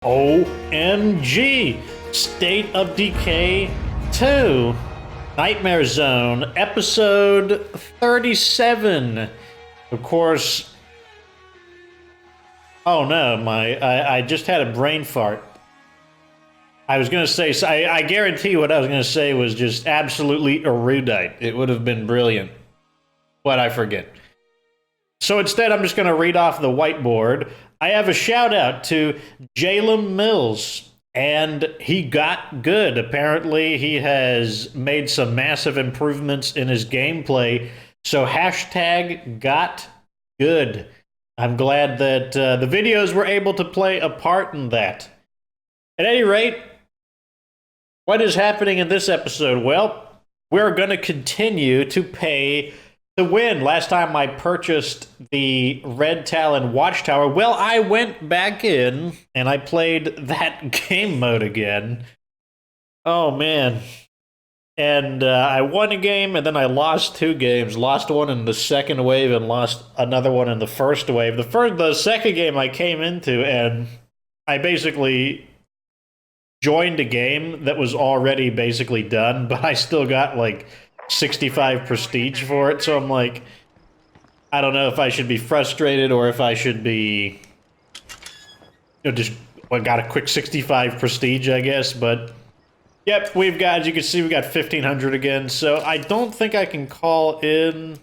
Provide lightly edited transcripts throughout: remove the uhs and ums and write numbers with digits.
OMG! State of Decay 2 Nightmare Zone, episode 37. Of course. Oh no, I just had a brain fart. I was gonna say, I guarantee what I was gonna say was just absolutely erudite. It would have been brilliant. But I forget. So instead, I'm just gonna read off the whiteboard. I have a shout out to Jalen Mills, and he got good. Apparently, he has made some massive improvements in his gameplay. So hashtag got good. I'm glad that the videos were able to play a part in that. At any rate, what is happening in this episode? Well, we're going to continue to pay to win. Last time I purchased the Red Talon Watchtower, well, I went back in and I played that game mode again. Oh, man. And I won a game, and then I lost two games. Lost one in the second wave and lost another one in the first wave. The second game I came into, and I basically joined a game that was already basically done, but I still got like 65 prestige for it. So I'm like, I don't know if I should be frustrated or if I should be, just got a quick 65 prestige, I guess, but. Yep, we've got, as you can see, we've got 1,500 again, so I don't think I can call in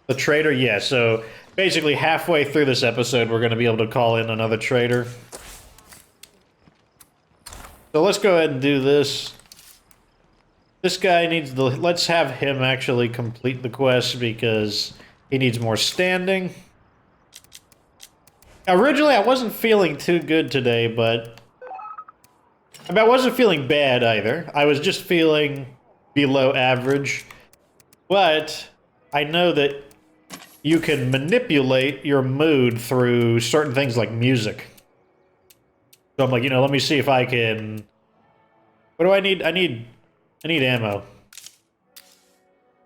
the trader. Yeah, so basically halfway through this episode, we're going to be able to call in another trader. So let's go ahead and do this. This guy needs the, let's have him actually complete the quest because he needs more standing. Originally, I wasn't feeling too good today, but I wasn't feeling bad either. I was just feeling below average. But I know that you can manipulate your mood through certain things like music. So I'm like, let me see if I can. What do I need? I need ammo.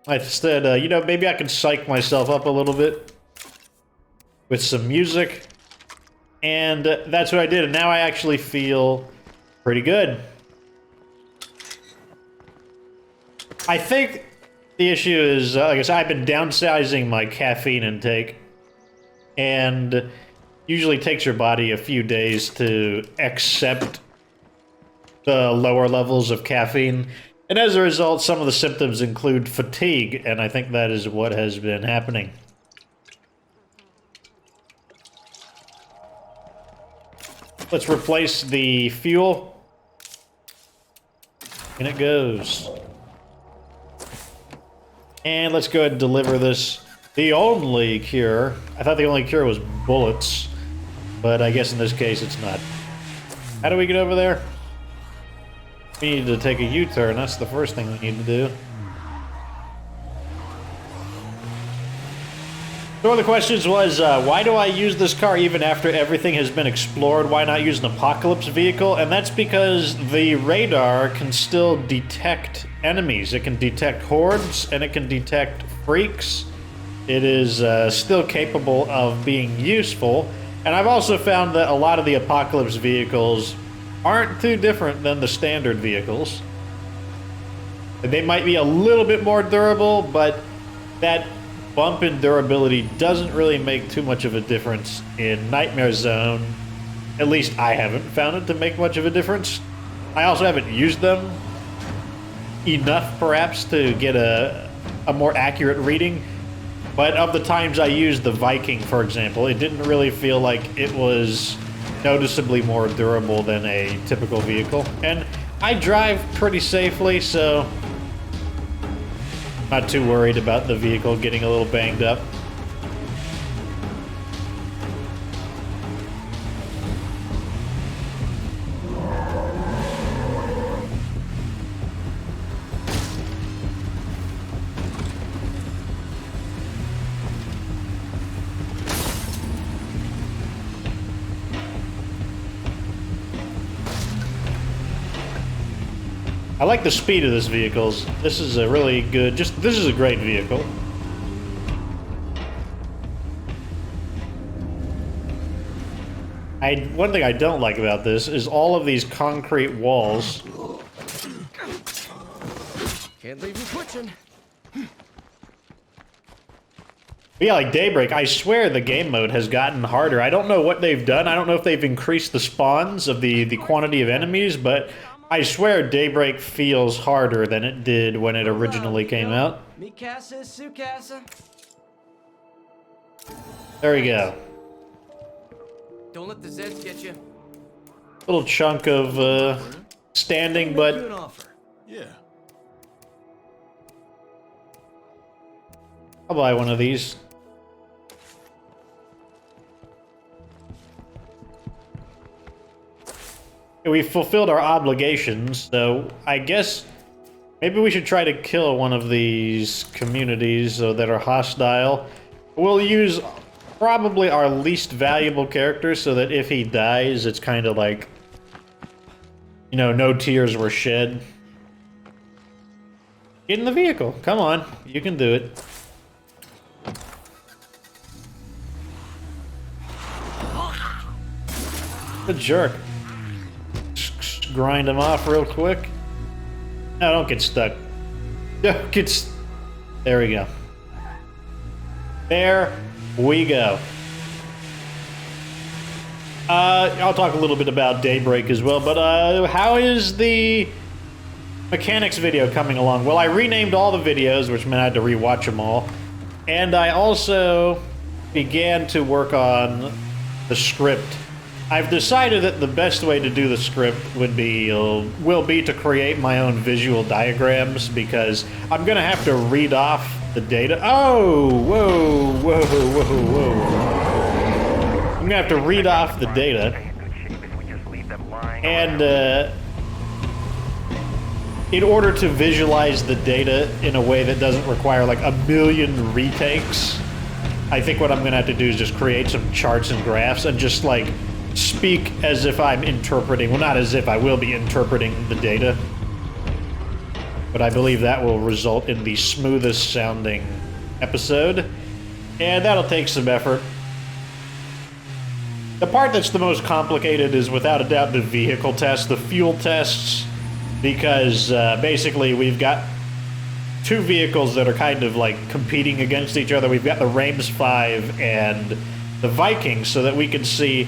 Instead, maybe I can psych myself up a little bit with some music. And that's what I did. And now I actually feel pretty good. I think the issue is, like I said, I've been downsizing my caffeine intake, and usually takes your body a few days to accept the lower levels of caffeine, and as a result, some of the symptoms include fatigue, and I think that is what has been happening. Let's replace the fuel. And it goes. And let's go ahead and deliver this. The only cure. I thought the only cure was bullets. But I guess in this case it's not. How do we get over there? We need to take a U-turn. That's the first thing we need to do. So one of the questions was, why do I use this car even after everything has been explored? Why not use an apocalypse vehicle? And that's because the radar can still detect enemies. It can detect hordes, and it can detect freaks. It is still capable of being useful. And I've also found that a lot of the apocalypse vehicles aren't too different than the standard vehicles. They might be a little bit more durable, but that bump in durability doesn't really make too much of a difference in Nightmare Zone. At least I haven't found it to make much of a difference. I also haven't used them enough, perhaps, to get a more accurate reading. But of the times I used the Viking, for example, it didn't really feel like it was noticeably more durable than a typical vehicle. And I drive pretty safely, so not too worried about the vehicle getting a little banged up. I like the speed of this vehicle. This is a really good, this is a great vehicle. I One thing I don't like about this is all of these concrete walls. Can't leave you twitching. But yeah, like Daybreak, I swear the game mode has gotten harder. I don't know what they've done. I don't know if they've increased the spawns of the quantity of enemies, but I swear Daybreak feels harder than it did when it originally came out. Mi casa is su casa. There we go. Don't let the Zeds get you. Little chunk of standing, but Make you an offer. Yeah. I'll buy one of these. We fulfilled our obligations, so I guess maybe we should try to kill one of these communities that are hostile. We'll use probably our least valuable character so that if he dies, it's kind of like, you know, no tears were shed. Get in the vehicle. Come on. You can do it. Good jerk. Grind him off real quick. No, don't get stuck. Don't get there we go. There we go. I'll talk a little bit about Daybreak as well, but how is the mechanics video coming along? Well, I renamed all the videos, which meant I had to rewatch them all. And I also began to work on the script. I've decided that the best way to do the script will be to create my own visual diagrams, because I'm gonna have to read off the data. Oh, whoa, whoa, whoa, whoa. I'm gonna have to read off the data, and in order to visualize the data in a way that doesn't require like a million retakes, I think what I'm gonna have to do is just create some charts and graphs and just like speak as if I'm interpreting, well, not as if, I will be interpreting the data, but I believe that will result in the smoothest sounding episode, and that'll take some effort. The part that's the most complicated is without a doubt the vehicle tests, the fuel tests, because basically we've got two vehicles that are kind of like competing against each other. We've got the Reims 5 and the Vikings, so that we can see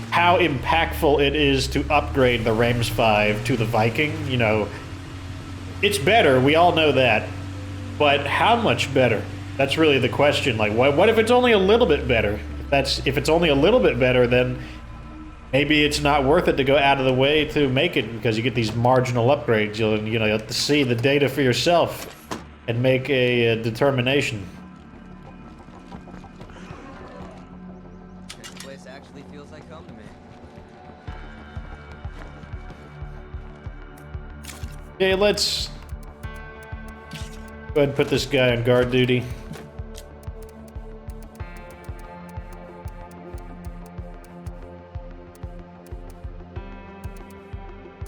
how impactful it is to upgrade the Reims 5 to the Viking. You know, it's better, we all know that, but how much better? That's really the question. Like, what if it's only a little bit better? If it's only a little bit better, then maybe it's not worth it to go out of the way to make it, because you get these marginal upgrades. You have to see the data for yourself and make a determination. Actually feels like home to me. Okay, let's go ahead and put this guy on guard duty.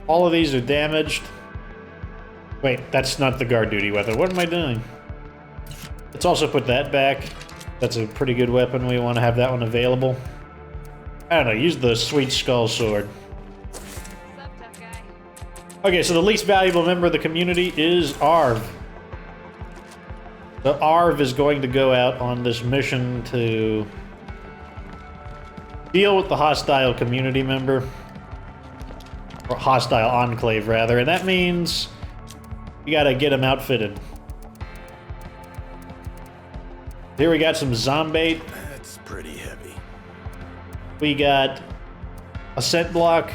All of these are damaged. Wait, that's not the guard duty weapon. What am I doing? Let's also put that back. That's a pretty good weapon. We want to have that one available. I don't know, use the Sweet Skull Sword. What's up, tough guy? Okay, so the least valuable member of the community is Arv. The Arv is going to go out on this mission to deal with the hostile community member. Or hostile enclave, rather. And that means we gotta get him outfitted. Here we got some zombie. That's pretty heavy. We got a scent block.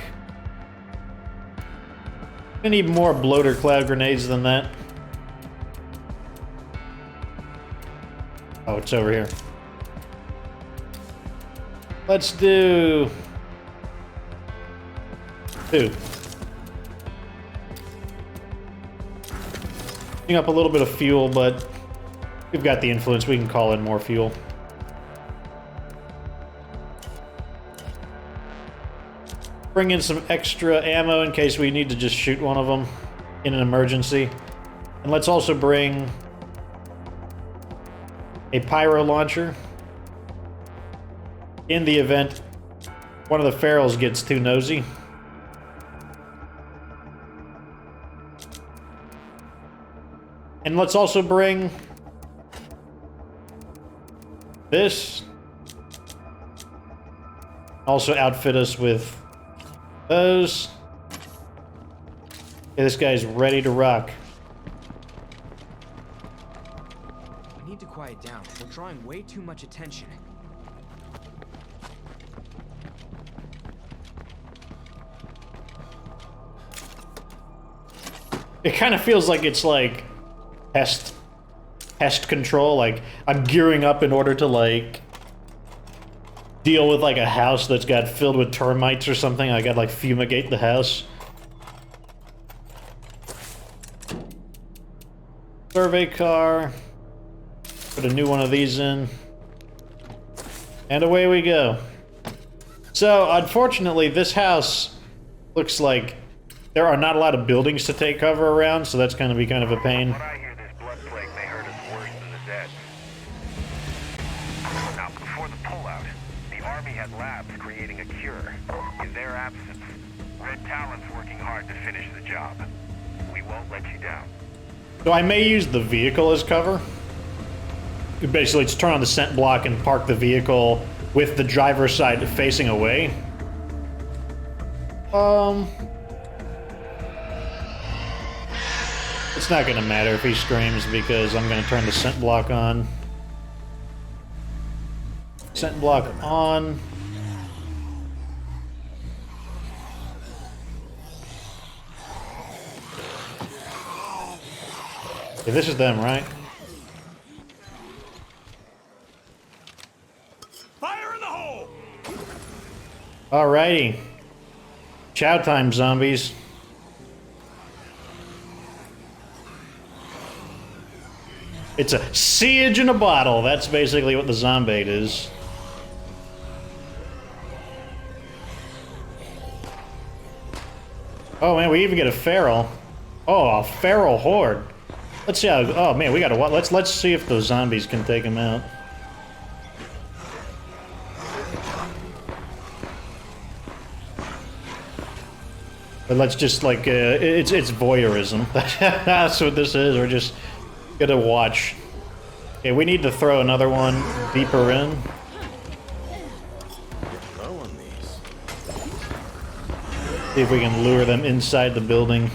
We need more bloater cloud grenades than that. Oh, it's over here. Let's do 2. Using up a little bit of fuel, but we've got the influence. We can call in more fuel. Bring in some extra ammo in case we need to just shoot one of them in an emergency. And let's also bring a pyro launcher in the event one of the ferals gets too nosy. And let's also bring this. Also outfit us with those. Okay, this guy's ready to rock. We need to quiet down. We're drawing way too much attention. It kind of feels like it's like pest control. Like I'm gearing up in order to like deal with like a house that's got filled with termites or something. I gotta like fumigate the house. Survey car. Put a new one of these in. And away we go. So, unfortunately, this house looks like there are not a lot of buildings to take cover around, so that's gonna be kind of a pain. What I hear, this blood plague may hurt us worse than the dead. Now, before the pullout, the army had labs creating a cure. In their absence, Red Talon's working hard to finish the job. We won't let you down. So I may use the vehicle as cover. Basically, just turn on the scent block and park the vehicle with the driver's side facing away. It's not gonna matter if he screams because I'm gonna turn the scent block on. Scent block on. Okay, this is them, right? Fire in the hole! Alrighty. Chow time, zombies. It's a siege in a bottle. That's basically what the zombie is. Oh man, we even get a feral. Oh, a feral horde. Let's see how. Oh man, we gotta. Let's see if those zombies can take him out. But let's just like it's voyeurism. That's what this is. We're just gonna watch. Okay, we need to throw another one deeper in. See if we can lure them inside the building.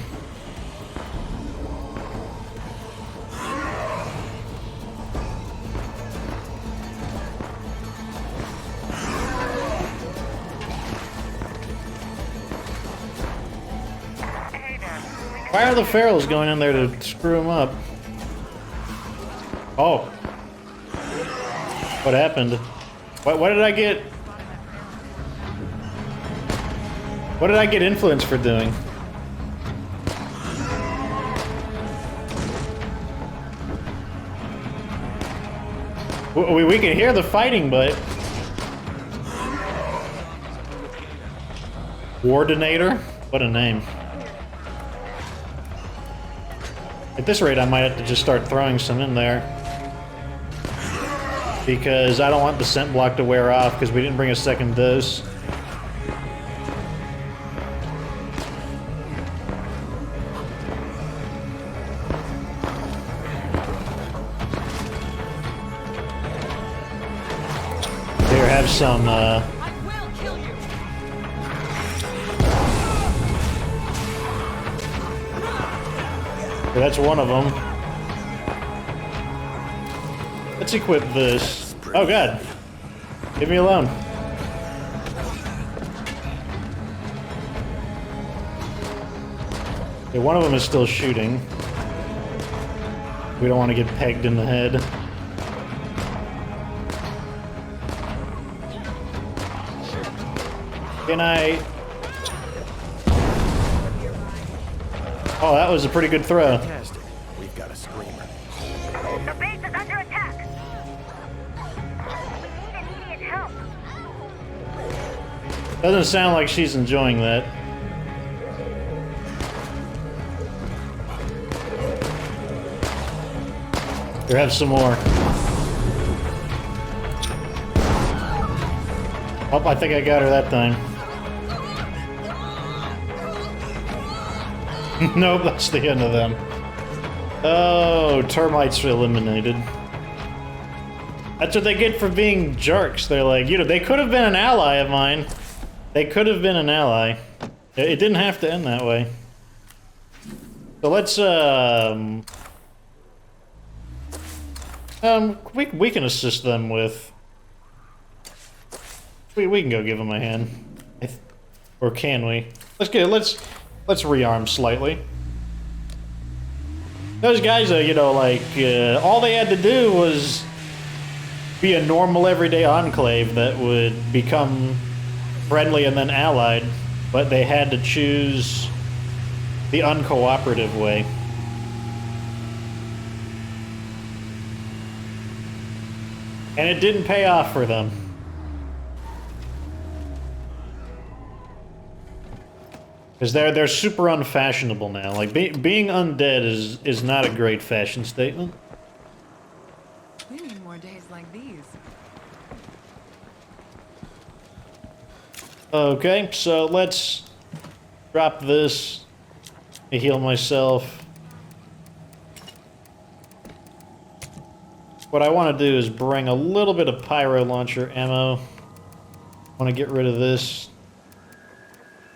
Why are the ferals going in there to screw them up? Oh. What happened? What did I get? What did I get influence for doing? We can hear the fighting, but... Wardinator? What a name. At this rate, I might have to just start throwing some in there. Because I don't want the scent block to wear off, because we didn't bring a second dose. Here, have some, I will kill you. Okay, that's one of them. Let's equip this. Oh god. Leave me alone. Okay, one of them is still shooting. We don't want to get pegged in the head. Can I... Oh, that was a pretty good throw. Fantastic. We've got a screamer. The base is under attack. We need immediate help. Doesn't sound like she's enjoying that. Here, have some more. Oh, I think I got her that time. Nope, that's the end of them. Oh, termites are eliminated. That's what they get for being jerks. They're like, you know, they could have been an ally of mine. They could have been an ally. It didn't have to end that way. So let's, we can assist them with... We can go give them a hand. Or can we? Let's rearm slightly. Those guys, you know, like, all they had to do was be a normal everyday enclave that would become friendly and then allied, but they had to choose the uncooperative way. And it didn't pay off for them. Because they're super unfashionable now. Like, being undead is not a great fashion statement. We need more days like these. Okay, so let's drop this to heal myself. What I want to do is bring a little bit of pyro launcher ammo. I want to get rid of this.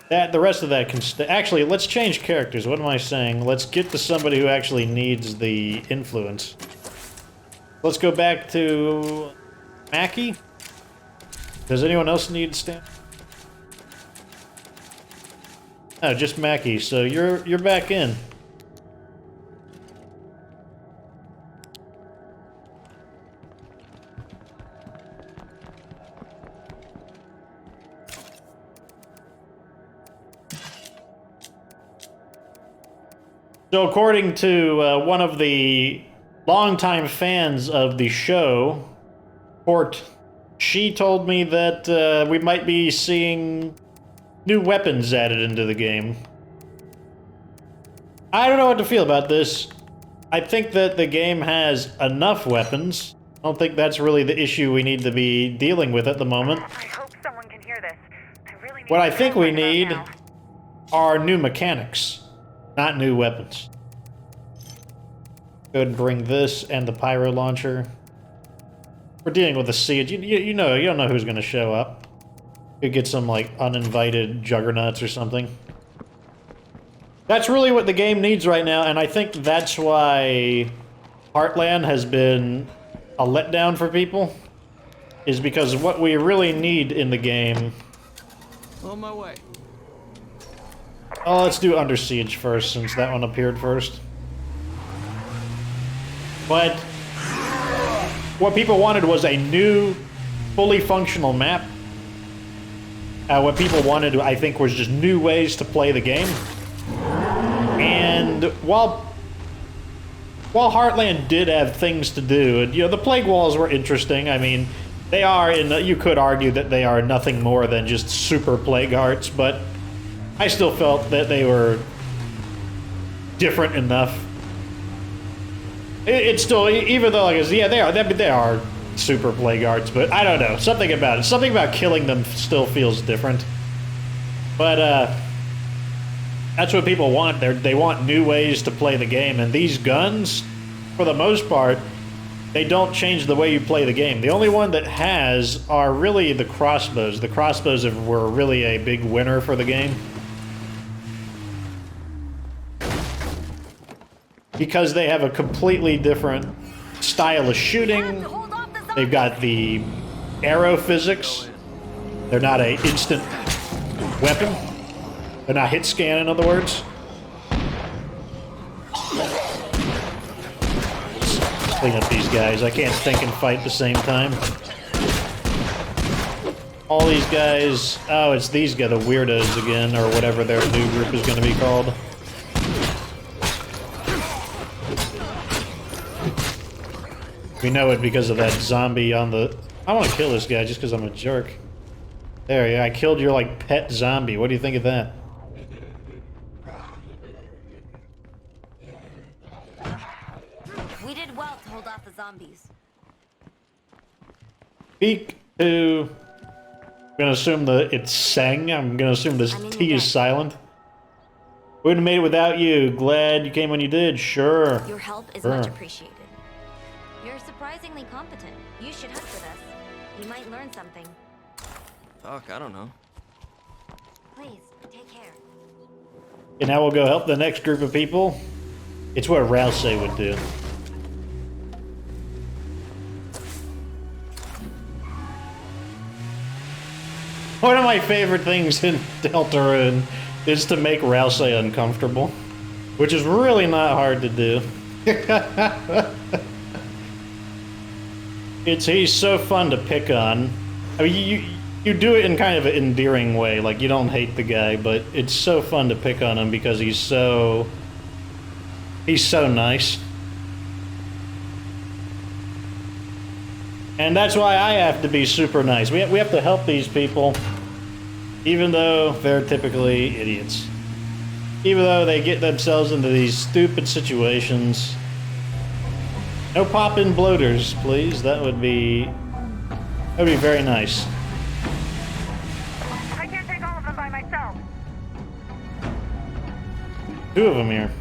The rest of that can stay. Actually, let's change characters. What am I saying? Let's get to somebody who actually needs the influence. Let's go back to Mackie. Does anyone else need stamina? No, just Mackie. So you're back in. So according to one of the longtime fans of the show, Port, she told me that we might be seeing new weapons added into the game. I don't know what to feel about this. I think that the game has enough weapons. I don't think that's really the issue we need to be dealing with at the moment. I hope someone can hear this. I really need What I to think know we right about need now. are new mechanics, not new weapons. Go ahead and bring this and the pyro launcher. We're dealing with a siege. You know, you don't know who's going to show up. You get some, like, uninvited juggernauts or something. That's really what the game needs right now, and I think that's why Heartland has been a letdown for people. Is because what we really need in the game... On my way. Oh, let's do Under Siege first, since that one appeared first. But what people wanted was a new, fully functional map. What people wanted, I think, was just new ways to play the game. And while Heartland did have things to do, and, you know, the Plague Walls were interesting. I mean, they are, you could argue that they are nothing more than just super Plague Hearts, but I still felt that they were different enough. It's still, even though, like, yeah, they are super Plague Hearts, but I don't know, something about it. Something about killing them still feels different. But, that's what people want. They want new ways to play the game, and these guns, for the most part, they don't change the way you play the game. The only one that has are really the crossbows. The crossbows were really a big winner for the game. Because they have a completely different style of shooting. They've got the arrow physics. They're not an instant weapon. They're not hit scan, in other words. Let's clean up these guys. I can't think and fight at the same time. All these guys... Oh, it's these guys, the weirdos again, or whatever their new group is going to be called. We know it because of that zombie on the... I want to kill this guy just because I'm a jerk. There, yeah, I killed your, like, pet zombie. What do you think of that? We did well to hold off the zombies. Speak to I'm gonna assume it's sang. I'm gonna assume this I'm in T your is debt. silent. Wouldn't have made it without you. Glad you came when you did. Sure. Your help is Sure. much appreciated. You're surprisingly competent. You should hunt with us. You might learn something. Fuck, I don't know. Please, take care. And now we'll go help the next group of people. It's what Rouse would do. One of my favorite things in Deltarune is to make Rouse uncomfortable, which is really not hard to do. He's so fun to pick on. I mean, you do it in kind of an endearing way, like you don't hate the guy, but it's so fun to pick on him because he's so nice. And that's why I have to be super nice. We have to help these people, even though they're typically idiots. Even though they get themselves into these stupid situations. No pop-in bloaters, please. That would be very nice. I can't take all of them by myself. 2 of them here.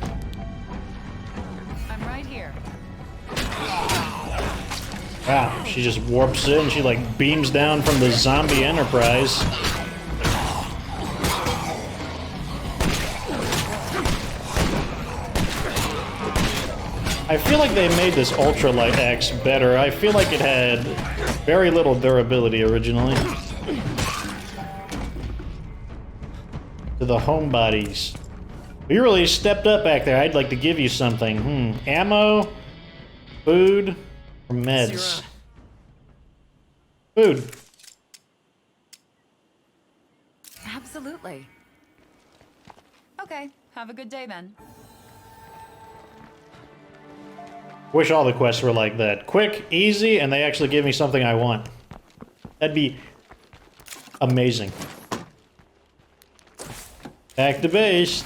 I'm right here. Wow, she just warps in. She like beams down from the zombie Enterprise. I feel like they made this ultralight axe better. I feel like it had very little durability originally. To the homebodies. You really stepped up back there. I'd like to give you something. Ammo, food, or meds. Food. Absolutely. Okay, have a good day then. Wish all the quests were like that. Quick, easy, and they actually give me something I want. That'd be amazing. Back to base.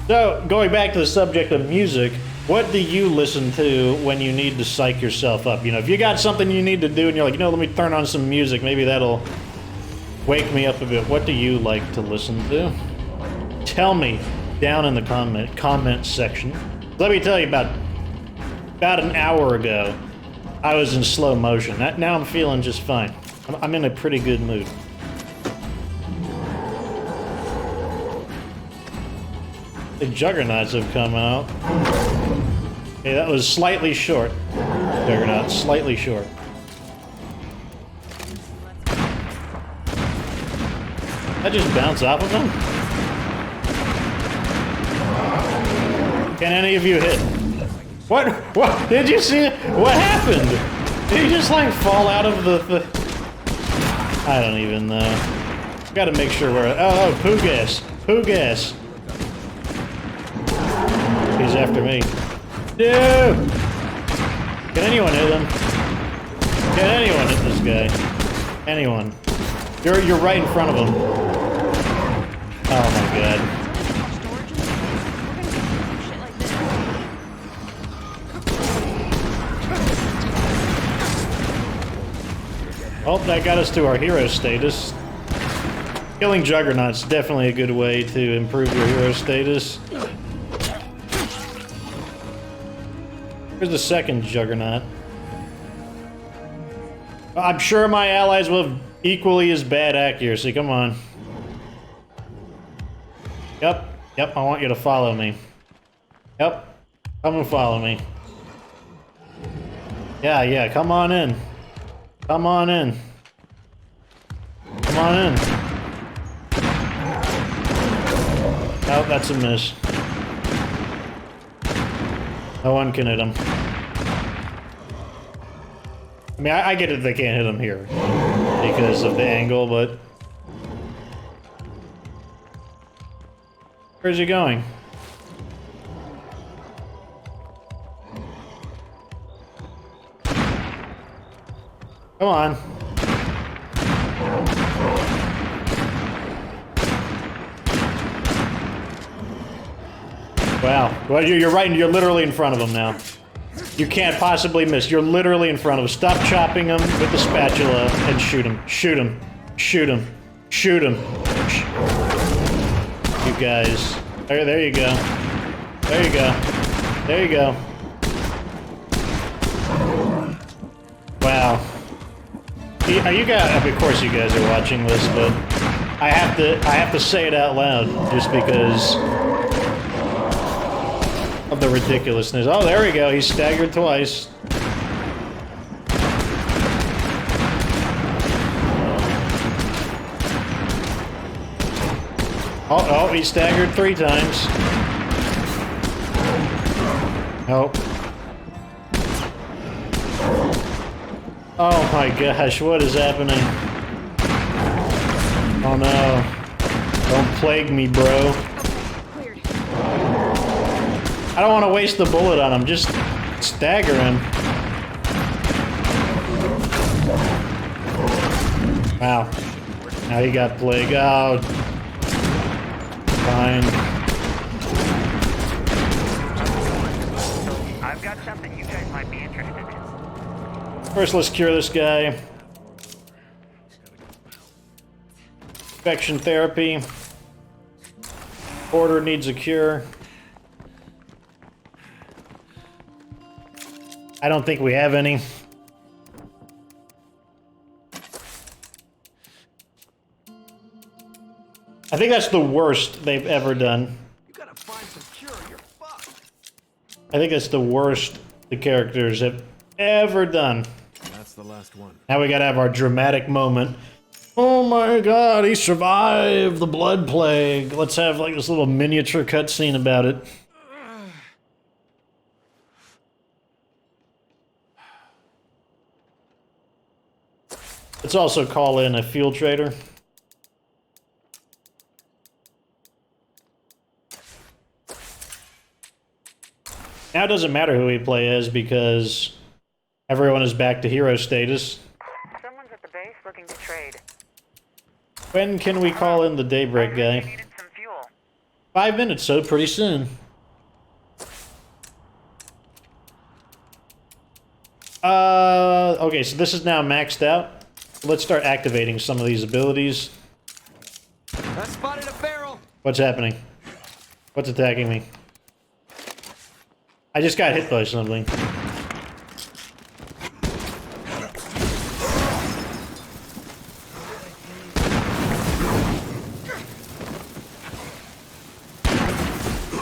So, going back to the subject of music, what do you listen to when you need to psych yourself up? You know, if you got something you need to do and you're like, you know, let me turn on some music, maybe that'll wake me up a bit. What do you like to listen to? Tell me down in the comment section. Let me tell you, about an hour ago, I was in slow motion. Now I'm feeling just fine. I'm in a pretty good mood. The Juggernauts have come out. Okay, that was slightly short. Juggernaut, slightly short. I just bounce off of him? Can any of you hit? What? What? Did you see it? What happened? Did he just like fall out of the... I don't even know. Gotta make sure we're... Oh, poo gas. Poo gas. He's after me. Dude! Can anyone hit him? Can anyone hit this guy? Anyone? You're right in front of him. Oh my god. Oh, that got us to our hero status. Killing Juggernaut's definitely a good way to improve your hero status. Here's the second Juggernaut. I'm sure my allies will have equally as bad accuracy. Come on. Yep, I want you to follow me. Yep, come and follow me. Yeah, come on in. Come on in. Come on in. Oh, that's a miss. No one can hit him. I mean, I get it they can't hit him here because of the angle, but... Where's he going? Come on. Wow. Well, you're right. You're literally in front of him now. You can't possibly miss. You're literally in front of him. Stop chopping him with the spatula and shoot him. Shoot him. Shoot him. Shoot him. You guys. There you go. There you go. There you go. Wow. Are you guys? Of course, you guys are watching this, but I have to say it out loud just because of the ridiculousness. Oh, there we go. He's staggered twice. Oh, he staggered 3 times. Oh. Oh my gosh, what is happening? Oh no. Don't plague me, bro. I don't want to waste the bullet on him, just stagger him. Wow. Now he got plague. Oh. Fine. I've got something you guys might be interested in. First, let's cure this guy. Infection therapy. Order needs a cure. I don't think we have any. I think that's the worst they've ever done. You gotta find some cure, you're fucked. I think that's the worst the characters have ever done. That's the last one. Now we gotta have our dramatic moment. Oh my god, he survived the blood plague. Let's have like this little miniature cutscene about it. Let's also call in a field trader. Now it doesn't matter who we play as because everyone is back to hero status. Someone's at the base looking to trade. When can we call in the Daybreak guy? Needed some fuel. 5 minutes, so pretty soon. Okay, so this is now maxed out. Let's start activating some of these abilities. I spotted a barrel. What's happening? What's attacking me? I just got hit by something.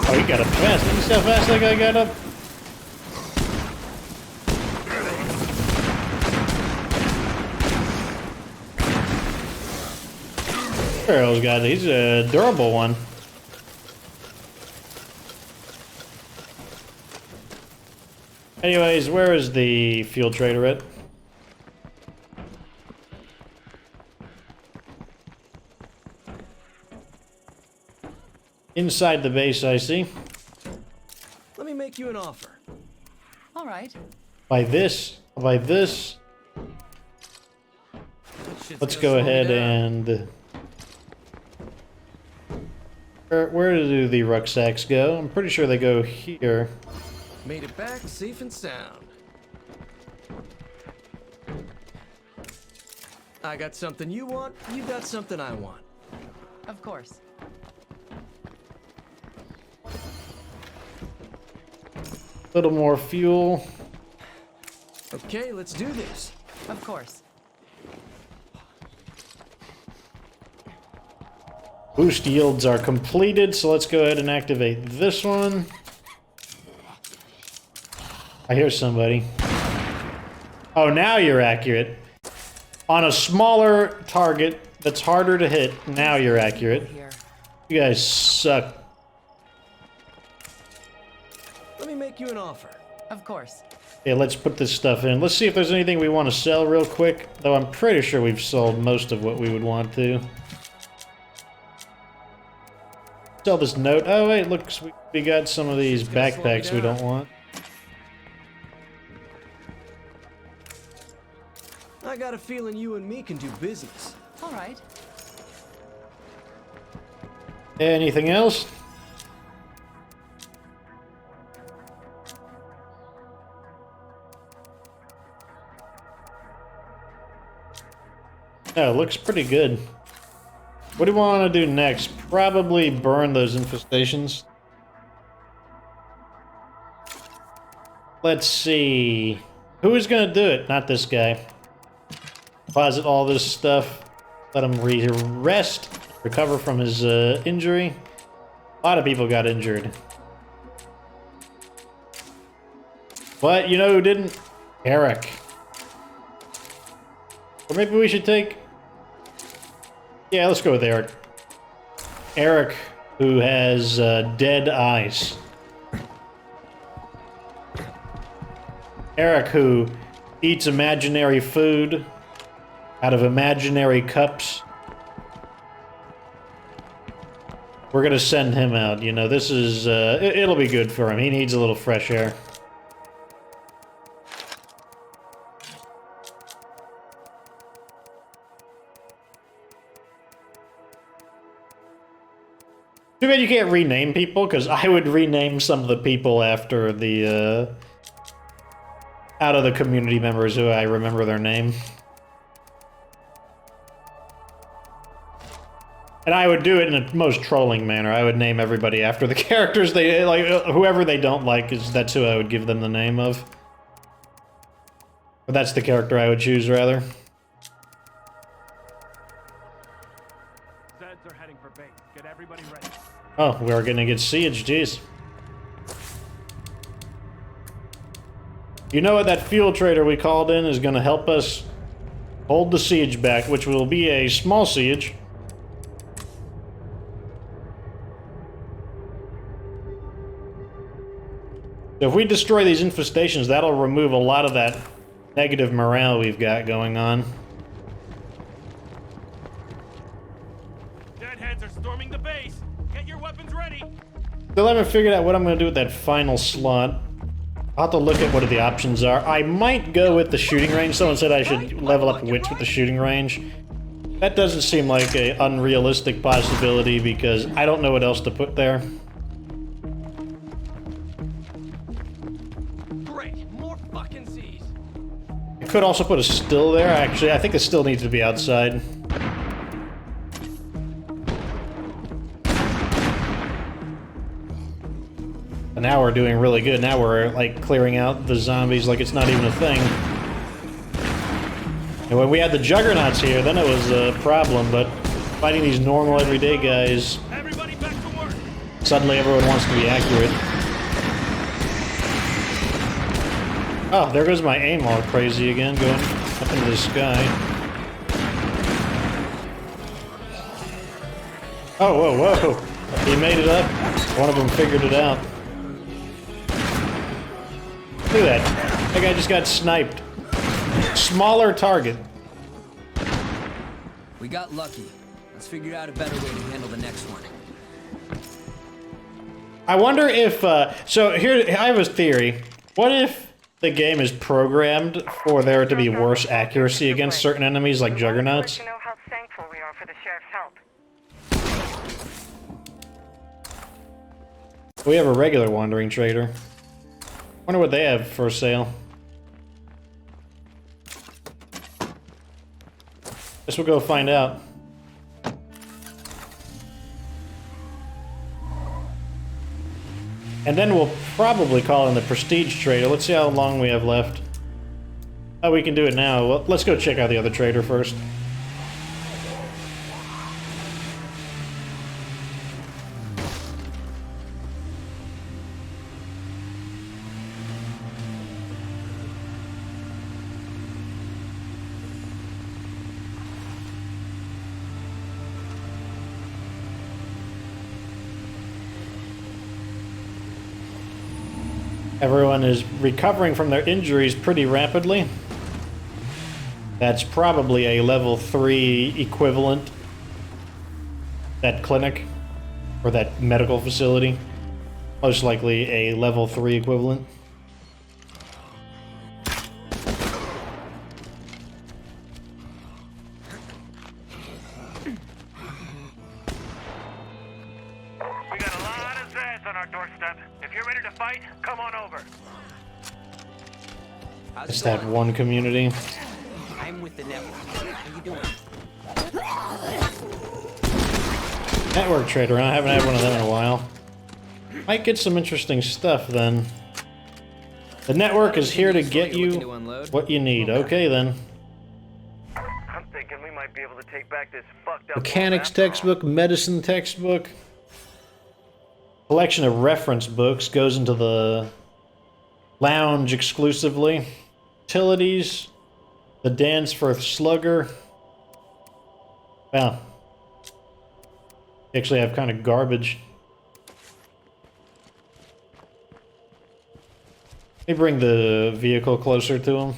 Oh, he got up fast. Did you see how fast that guy got up? Those guys, he's a durable one. Anyways, where is the field trader at? Inside the base, I see. Let me make you an offer. All right. By this. Let's go ahead and... Where do the rucksacks go? I'm pretty sure they go here. Made it back safe and sound. I got something you want, you got something I want. Of course. Little more fuel. Okay, let's do this. Of course. Boost yields are completed, so let's go ahead and activate this one. I hear somebody. Oh, now you're accurate. On a smaller target that's harder to hit, now you're accurate. Here. You guys suck. Let me make you an offer. Of course. Yeah, let's put this stuff in. Let's see if there's anything we want to sell real quick. Though I'm pretty sure we've sold most of what we would want to. Sell this note. Oh wait, look, we got some of these backpacks we don't want. I got a feeling you and me can do business. All right. Anything else? Oh, looks pretty good. What do we want to do next? Probably burn those infestations. Let's see. Who is going to do it? Not this guy. Deposit all this stuff. Let him rest. Recover from his injury. A lot of people got injured. But you know who didn't? Eric. Or maybe we should take... Yeah, let's go with Eric. Eric, who has dead eyes. Eric, who eats imaginary food out of imaginary cups. We're gonna send him out, you know, this is, it'll be good for him. He needs a little fresh air. Too bad you can't rename people, because I would rename some of the people after the, out of the community members who I remember their name. And I would do it in the most trolling manner. I would name everybody after the characters they, like, whoever they don't like, that's who I would give them the name of. But that's the character I would choose, rather. Zeds are heading for base. Get everybody ready. Oh, we're gonna get sieged, jeez. You know what, that fuel trader we called in is gonna help us hold the siege back, which will be a small siege. So if we destroy these infestations, that'll remove a lot of that negative morale we've got going on. Deadheads are storming the base. Get your weapons ready. Still haven't figured out what I'm going to do with that final slot. I'll have to look at what the options are. I might go with the shooting range. Someone said I should level up wits with the shooting range. That doesn't seem like an unrealistic possibility because I don't know what else to put there. Great, more fucking Z's. I could also put a still there. Actually, I think the still needs to be outside. And now we're doing really good. Now we're like clearing out the zombies like it's not even a thing. And when we had the Juggernauts here, then it was a problem, but fighting these normal everyday guys, Everybody back to work. suddenly everyone wants to be accurate. Oh, there goes my aim all crazy again, going up into the sky. Oh, whoa, whoa! He made it up. One of them figured it out. Look at that. That guy just got sniped. Smaller target. We got lucky. Let's figure out a better way to handle the next one. I wonder if, so here, I have a theory. What if the game is programmed for there to be worse accuracy against certain enemies like Juggernauts? Let you know how thankful we are for the sheriff's help. We have a regular wandering trader. Wonder what they have for sale. Guess we'll go find out. And then we'll probably call in the prestige trader. Let's see how long we have left. Oh, we can do it now. Well, let's go check out the other trader first. Everyone is recovering from their injuries pretty rapidly. That's probably a level 3 equivalent. That clinic, or that medical facility. Most likely a level 3 equivalent. We got a lot of Zeds on our doorstep. If you're ready to fight, come on over. How's It's it that going? one community. I I'm with the network. How you doing? Network trader, huh? I haven't had one of them in a while. Might get some interesting stuff then. The network is here to get you what you need. Okay then. I'm thinking we might be able to take back this fucked up Mechanics vault after all. textbook, medicine textbook. Collection of reference books goes into the lounge exclusively. Utilities. The dance for slugger. Wow. Actually, I have kind of garbage. Let me bring the vehicle closer to him.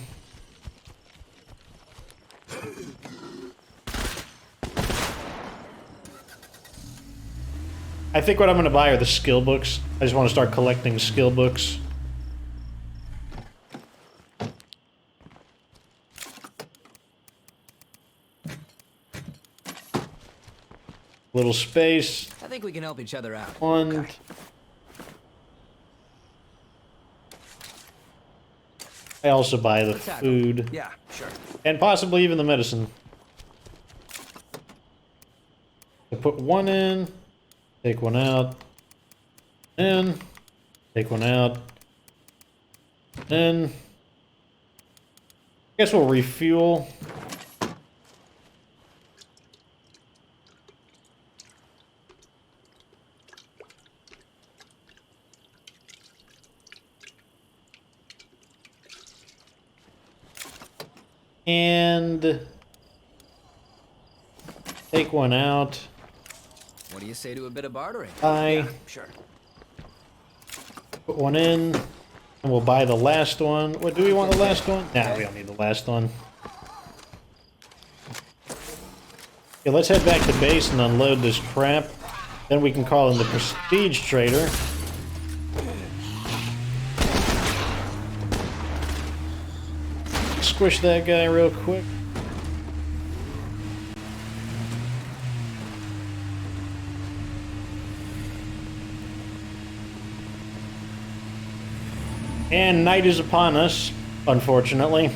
I think what I'm going to buy are the skill books. I just want to start collecting skill books. Little space. I think we can help each other out. One. I also buy the food. Yeah, sure. And possibly even the medicine. I put one in. Take one out. In. Take one out. In. I guess we'll refuel. And take one out. What do you say to a bit of bartering? Buy. Sure. Put one in. And we'll buy the last one. What, do we want the last one? Nah, we don't need the last one. Okay, let's head back to base and unload this crap. Then we can call in the prestige trader. Squish that guy real quick. And night is upon us, unfortunately.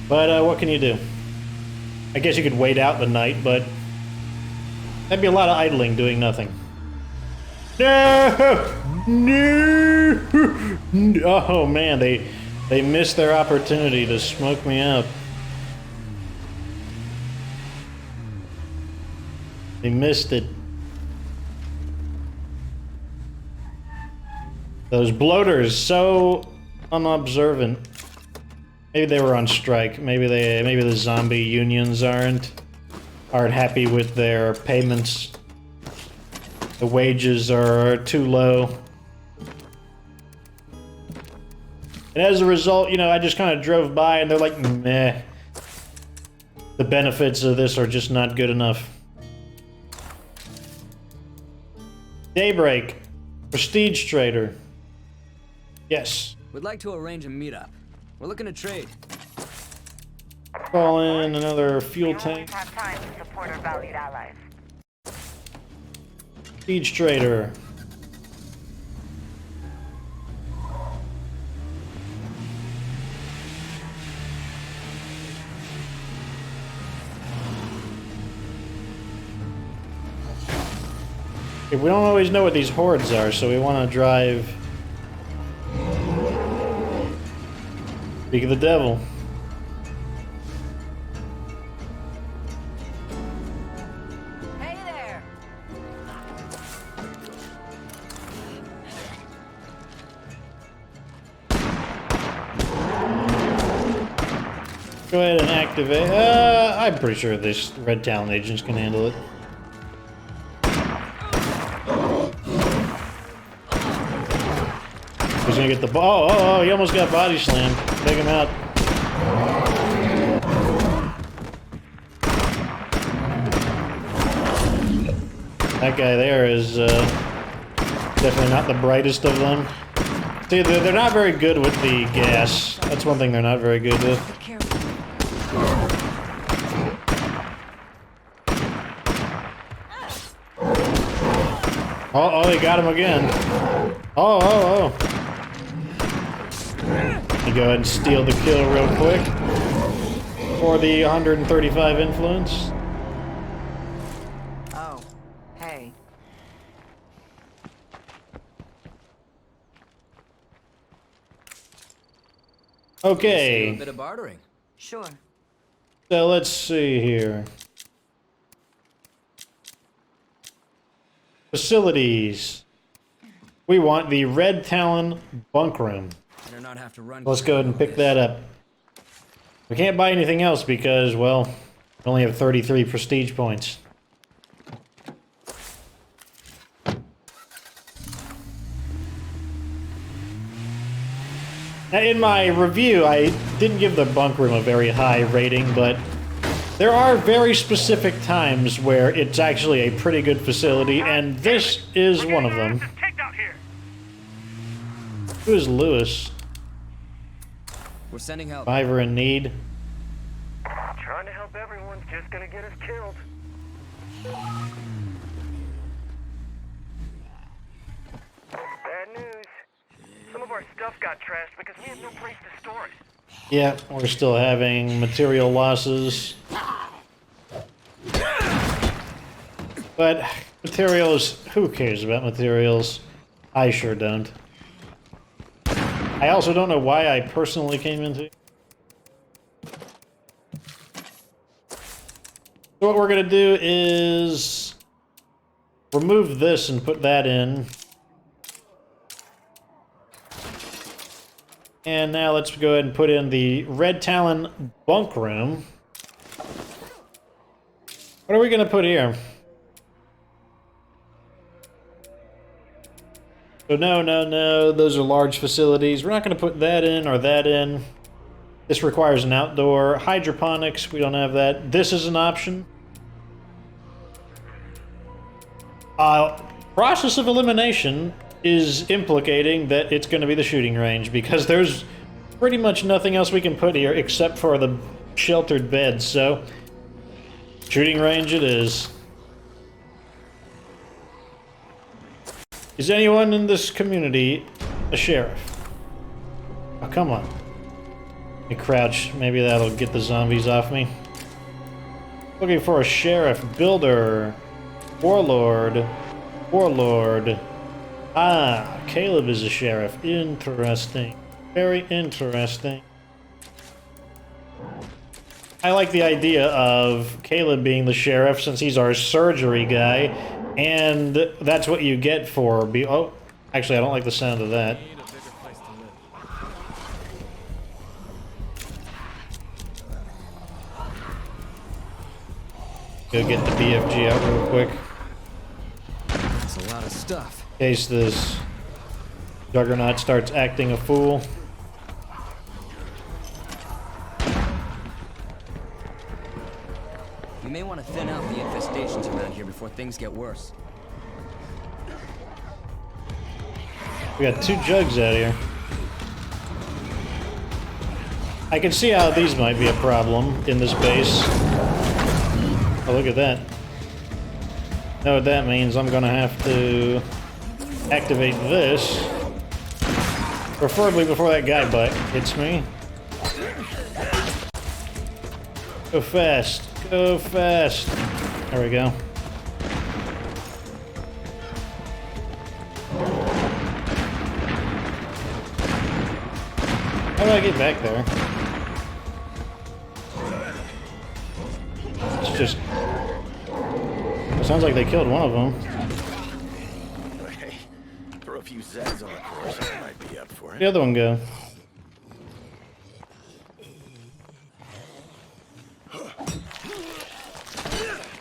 But what can you do? I guess you could wait out the night, but that'd be a lot of idling doing nothing. No! No! Oh man, they missed their opportunity to smoke me out. They missed it. Those bloaters, so unobservant. Maybe they were on strike. Maybe the zombie unions aren't happy with their payments. The wages are too low. And as a result, you know, I just kind of drove by and they're like, meh. The benefits of this are just not good enough. Daybreak. Prestige trader. Yes. We'd like to arrange a meetup. We're looking to trade. Call in another fuel We tank. always have time to support our valued allies. Prestige trader. Okay, we don't always know what these hordes are, so we want to drive. Speak of the devil. Hey there! Go ahead and activate. I'm pretty sure this Red Talon agents can handle it. He's gonna get the ball. Oh, he almost got body slammed. Take him out. That guy there is definitely not the brightest of them. See, they're not very good with the gas. That's one thing they're not very good with. Oh, they got him again. Oh. me go ahead and steal the kill real quick for the 135 influence. Oh, hey. A Okay, bit of bartering. Sure. so let's see here. Facilities. We want the Red Talon Bunk Room. Better not have to run. Let's go ahead and pick that up. We can't buy anything else because, well, we only have 33 prestige points. Now, in my review, I didn't give the bunk room a very high rating, but there are very specific times where it's actually a pretty good facility, and this is one of them. Who is Lewis? We're sending help. Survivor in need. Trying to help everyone's just gonna get us killed. Bad news. Some of our stuff got trashed because we had no place to store it. Yeah, we're still having material losses. But materials, who cares about materials? I sure don't. I also don't know why I personally came into. So what we're gonna do is remove this and put that in. And now let's go ahead and put in the Red Talon Bunk Room. What are we gonna put here? So no, those are large facilities. We're not gonna put that in or that in. This requires an outdoor. Hydroponics, we don't have that. This is an option. Process of elimination is implicating that it's going to be the shooting range, because there's pretty much nothing else we can put here except for the sheltered beds, so shooting range it is. Is anyone in this community a sheriff? Oh, come on. Let me crouch. Maybe that'll get the zombies off me. Looking for a sheriff, builder, warlord. Ah, Caleb is a sheriff. Interesting. Very interesting. I like the idea of Caleb being the sheriff since he's our surgery guy, and that's what you get for oh, actually I don't like the sound of that. Go get the BFG out real quick. That's a lot of stuff. In case this Juggernaut starts acting a fool. We may want to thin out the infestations around here before things get worse. We got 2 jugs out here. I can see how these might be a problem in this base. Oh, look at that. Know what that means? I'm gonna have to activate this. Preferably before that guy butt hits me. Go fast. Go fast. There we go. How do I get back there? It's just... It sounds like they killed one of them. Hey, throw a few Zeds on the course, I might be up for it. The other one go.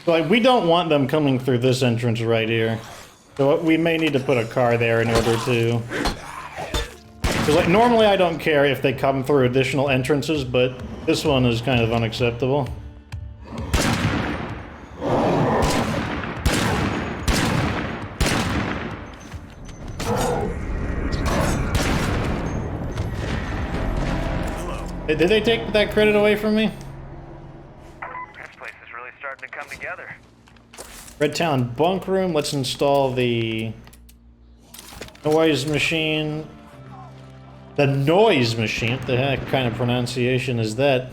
So, like, we don't want them coming through this entrance right here. So we may need to put a car there in order to... Because, like, normally I don't care if they come through additional entrances, but this one is kind of unacceptable. Did they take that credit away from me? This place is really starting to come together. Red Talon Bunk Room. Let's install the noise machine. The noise machine? What the heck kind of pronunciation is that?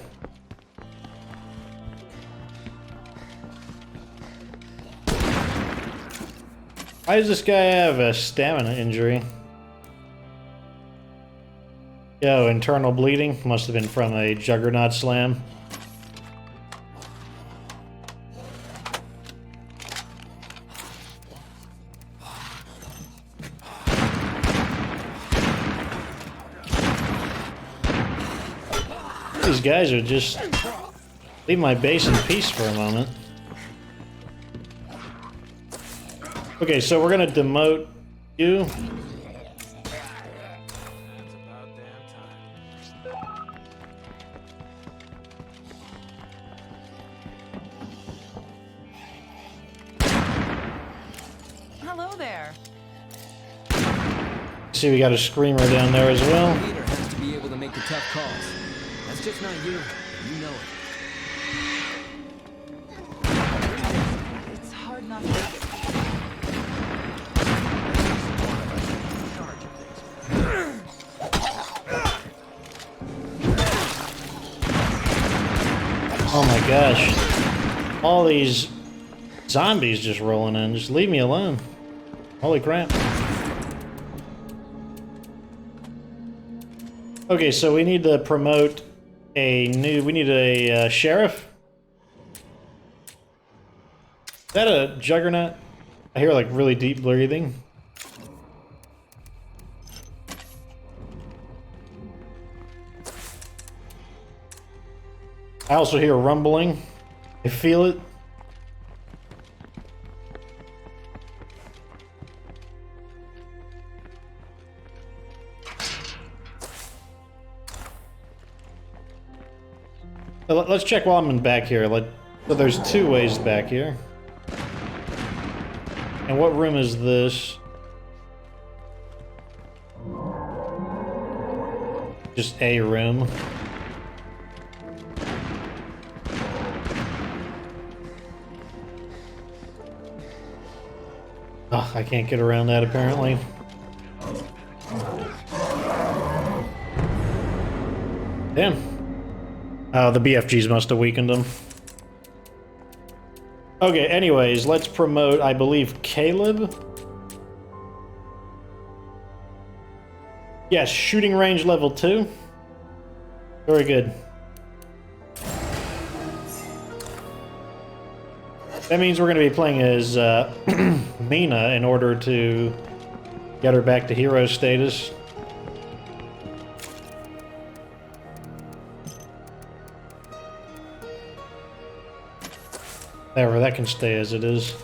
Why does this guy have a stamina injury? Yo, internal bleeding. Must have been from a Juggernaut slam. These guys are just... Leave my base in peace for a moment. Okay, so we're gonna demote you. Hello there. See, we got a screamer down there as well. Leader has to be able to make the tough calls. That's just not you. You know it. It's hard not to make it. Oh my gosh. All these zombies just rolling in. Just leave me alone. Holy crap. Okay, so we need to promote a new... We need a sheriff? Is that a Juggernaut? I hear like really deep breathing. I also hear rumbling. I feel it. Let's check while I'm in back here. So there's two ways back here. And what room is this? Just a room. Oh, I can't get around that apparently. Damn. Oh, the BFGs must have weakened them. Okay, anyways, let's promote, I believe, Caleb? Yes, shooting range level 2. Very good. That means we're going to be playing as Mina in order to get her back to hero status. There, that can stay as it is.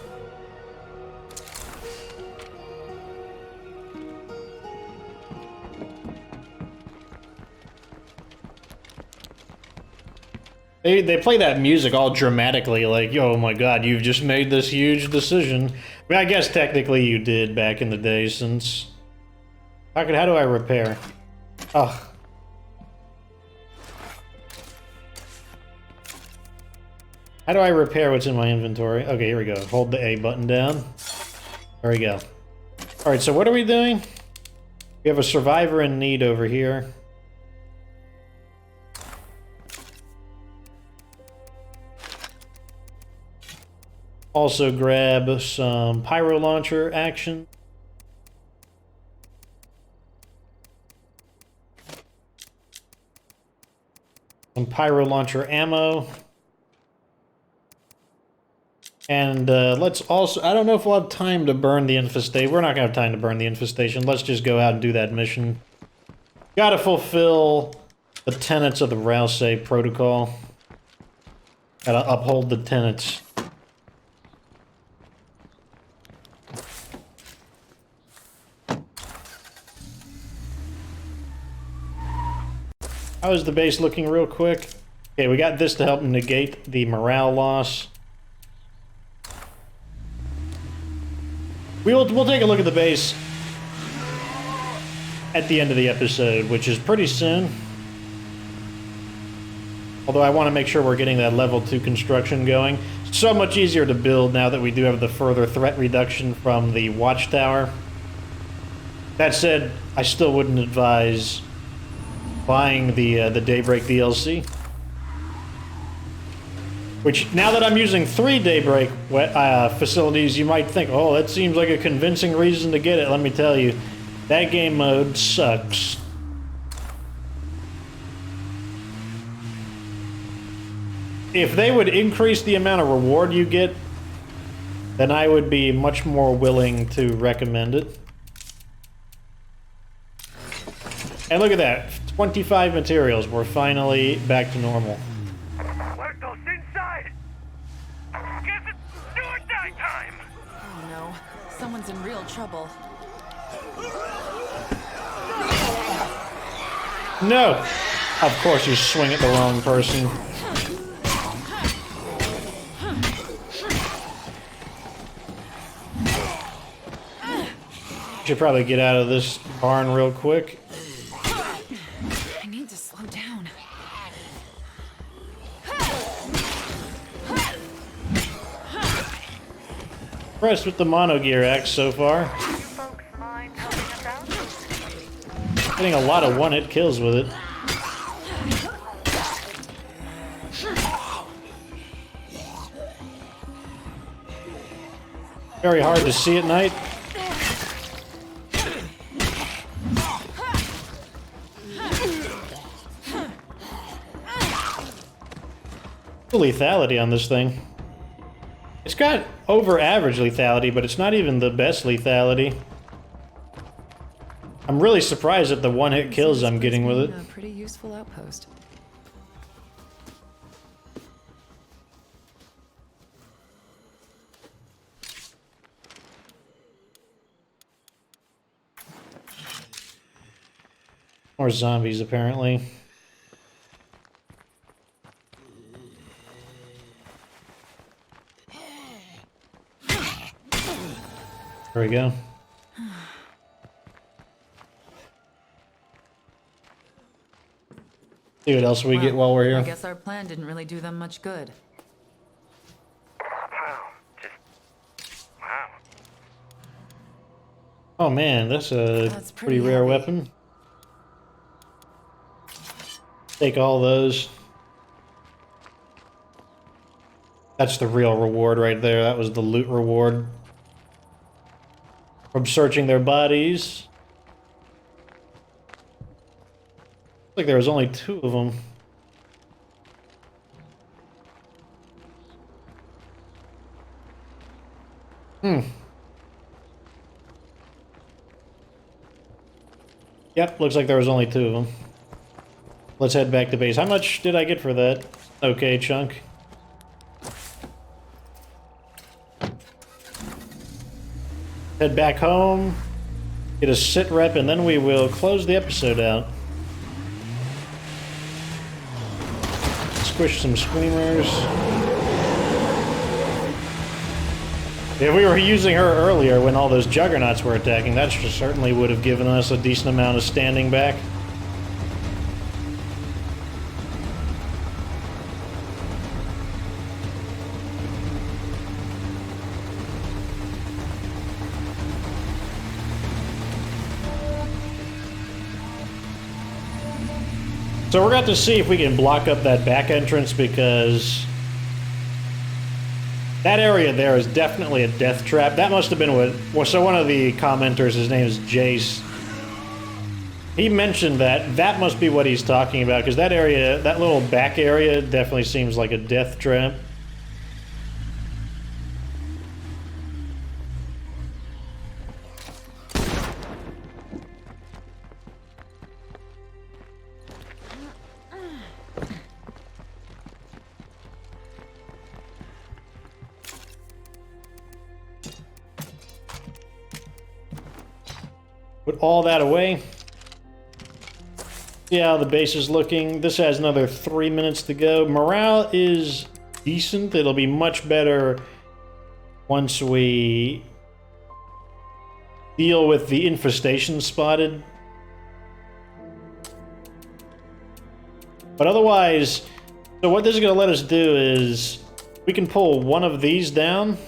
They play that music all dramatically, like, oh my god, you've just made this huge decision. I mean, I guess technically you did back in the day, since... How do I repair? Ugh. How do I repair what's in my inventory? Okay, here we go. Hold the A button down. There we go. Alright, so what are we doing? We have a survivor in need over here. Also grab some pyro launcher action. Some pyro launcher ammo. And let's also... I don't know if we'll have time to burn the infestation. We're not going to have time to burn the infestation. Let's just go out and do that mission. Gotta fulfill the tenets of the Rousey protocol. Gotta uphold the tenets. How is the base looking real quick? Okay, we got this to help negate the morale loss. We'll take a look at the base at the end of the episode, which is pretty soon. Although I want to make sure we're getting that level 2 construction going. It's so much easier to build now that we do have the further threat reduction from the watchtower. That said, I still wouldn't advise buying the Daybreak DLC. Which, now that I'm using 3 Daybreak facilities, you might think, oh, that seems like a convincing reason to get it. Let me tell you, that game mode sucks. If they would increase the amount of reward you get, then I would be much more willing to recommend it. And look at that, 25 materials. We're finally back to normal. Work those inside! Guess it's do or die time! Oh no, someone's in real trouble. No! Of course you swing at the wrong person. Should probably get out of this barn real quick. I need to slow down. Impressed with the mono gear axe so far. You folks mind helping us out? Getting a lot of one-hit kills with it. Very hard to see at night. The lethality on this thing. It's got over average lethality, but it's not even the best lethality. I'm really surprised at the one-hit kills I'm getting with it. A pretty useful outpost. More zombies, apparently. There we go. See what else we get while we're I here. guess our plan didn't really do them much good. Wow. Just... wow. Oh man, that's a That's pretty pretty rare heavy. weapon. Take all those. That's the real reward right there. That was the loot reward. From searching their bodies. Looks like there was only 2 of them. Yep, looks like there was only 2 of them. Let's head back to base. How much did I get for that? Okay, chunk. Head back home, get a sit rep, and then we will close the episode out. Squish some screamers. If we were using her earlier when all those juggernauts were attacking, that certainly would have given us a decent amount of standing back. So we're going to see if we can block up that back entrance, because that area there is definitely a death trap. That must have been what... Well, so one of the commenters, his name is Jace, he mentioned that. That must be what he's talking about, because that area, that little back area, definitely seems like a death trap. Put all that away. See how the base is looking. This has another 3 minutes to go. Morale is decent. It'll be much better once we deal with the infestations spotted. But otherwise, so what this is going to let us do is we can pull one of these down,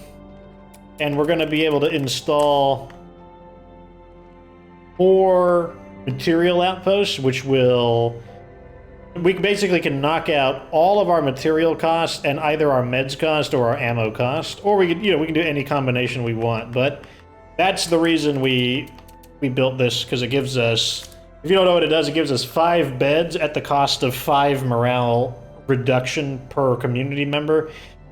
and we're going to be able to install more material outposts, which will we basically can knock out all of our material costs and either our meds cost or our ammo cost, or we could, we can do any combination we want. But that's the reason we built this, because it gives us, if you don't know what it does, it gives us 5 beds at the cost of 5 morale reduction per community member.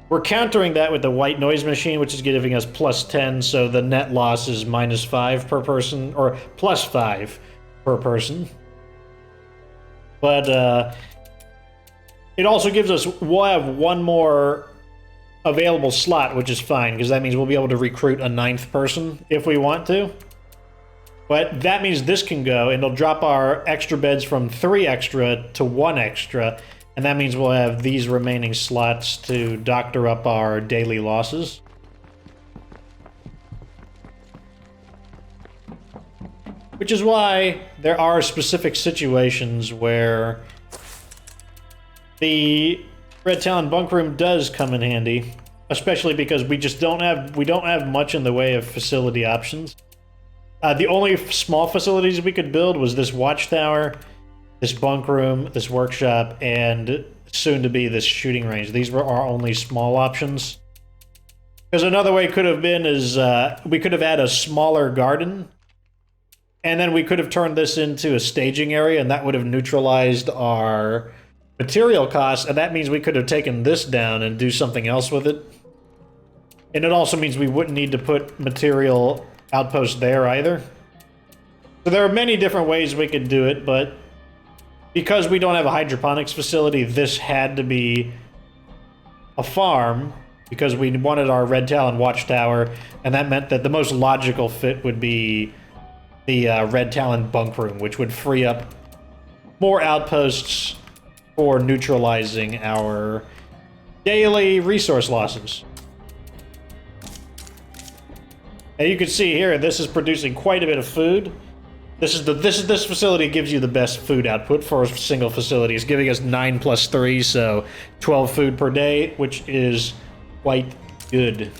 We're countering that with the white noise machine, which is giving us +10, so the net loss is -5 per person, or +5 per person. But it also gives us, we'll have one more available slot, which is fine, because that means we'll be able to recruit a 9th person if we want to. But that means this can go, and it'll drop our extra beds from 3 extra to 1 extra, and that means we'll have these remaining slots to doctor up our daily losses. Which is why there are specific situations where the Red Talon Bunk Room does come in handy, especially because we don't have much in the way of facility options. The only small facilities we could build was this watchtower, this bunk room, this workshop, and soon to be this shooting range. These were our only small options. Because another way could have been is we could have had a smaller garden, and then we could have turned this into a staging area, and that would have neutralized our material costs, and that means we could have taken this down and do something else with it. And it also means we wouldn't need to put material outposts there either. So there are many different ways we could do it, but because we don't have a hydroponics facility, this had to be a farm, because we wanted our Red Talon watchtower, and that meant that the most logical fit would be the Red Talon Bunk Room, which would free up more outposts for neutralizing our daily resource losses. And you can see here, this is producing quite a bit of food. This facility gives you the best food output for a single facility. It's giving us 9 + 3, so 12 food per day, which is quite good.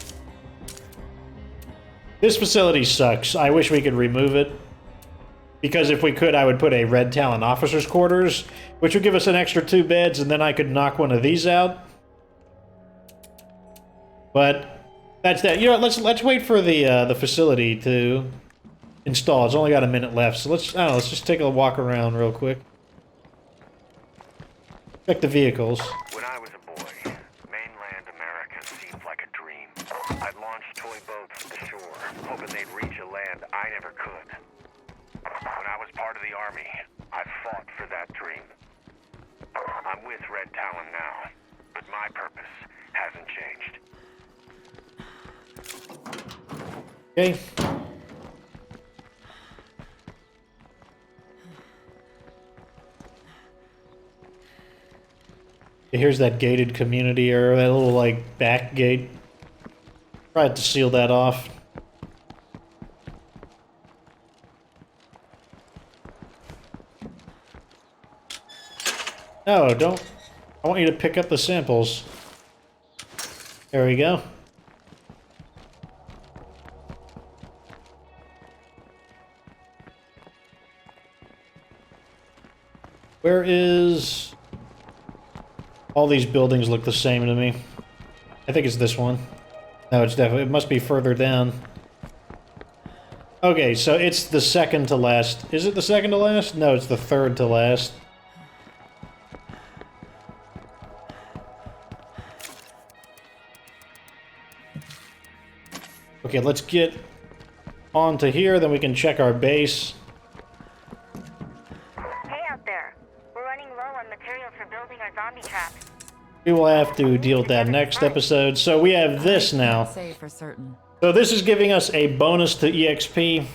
This facility sucks. I wish we could remove it. Because if we could, I would put a Red Talon officers' quarters, which would give us an extra 2 beds, and then I could knock one of these out. But that's that. You know what? Let's wait for the facility to install. It's only got a minute left, so let's just take a walk around real quick. Check the vehicles. When I was a boy, mainland America seemed like a dream. I'd launch toy boats to shore, hoping they'd reach a land I never could. When I was part of the army, I fought for that dream. I'm with Red Talon now, but my purpose hasn't changed. Okay. Here's that gated community area, that little, like, back gate. Tried to seal that off. No, don't. I want you to pick up the samples. There we go. Where is... All these buildings look the same to me. I think it's this one. No, it's definitely... It must be further down. Okay, so it's the second to last. Is it the second to last? No, it's the third to last. Okay, let's get onto here, then we can check our base. Hey out there. We're running low on material for building our zombie traps. We will have to deal with that next episode. So we have this now. Say for certain. So this is giving us a bonus to EXP.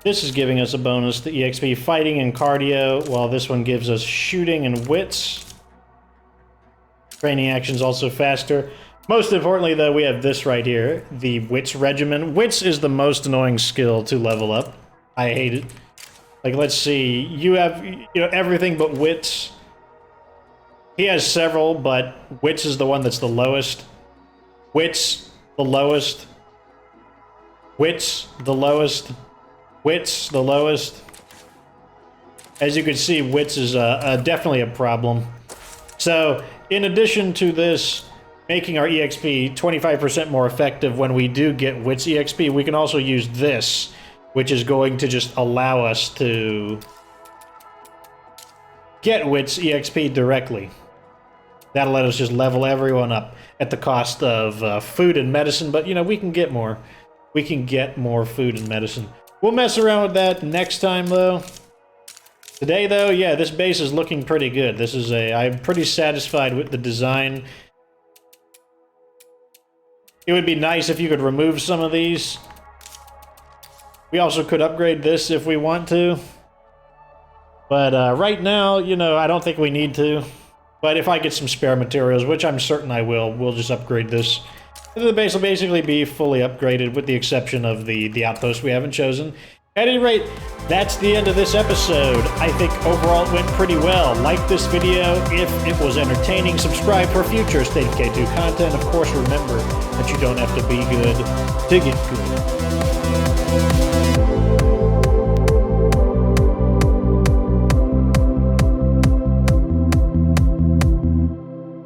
This is giving us a bonus to EXP fighting and cardio, while this one gives us shooting and wits. Training actions also faster. Most importantly, though, we have this right here, the Wits Regimen. Wits is the most annoying skill to level up. I hate it. Like, let's see. You have, everything but Wits. He has several, but Wits is the one that's the lowest. Wits, the lowest. Wits, the lowest. Wits, the lowest. As you can see, wits is definitely a problem. So, in addition to this making our EXP 25% more effective when we do get wits EXP, we can also use this, which is going to just allow us to get wits EXP directly. That'll let us just level everyone up at the cost of food and medicine, but you know, we can get more. We can get more food and medicine. We'll mess around with that next time, though. Today, though, yeah, this base is looking pretty good. This is I'm pretty satisfied with the design. It would be nice if you could remove some of these. We also could upgrade this if we want to. But right now, you know, I don't think we need to. But if I get some spare materials, which I'm certain I will, we'll just upgrade this. The base will basically be fully upgraded with the exception of the outpost we haven't chosen. At any rate, that's the end of this episode. I think overall it went pretty well. Like this video if it was entertaining. Subscribe for future State of K2 content. Of course, remember that you don't have to be good to get good.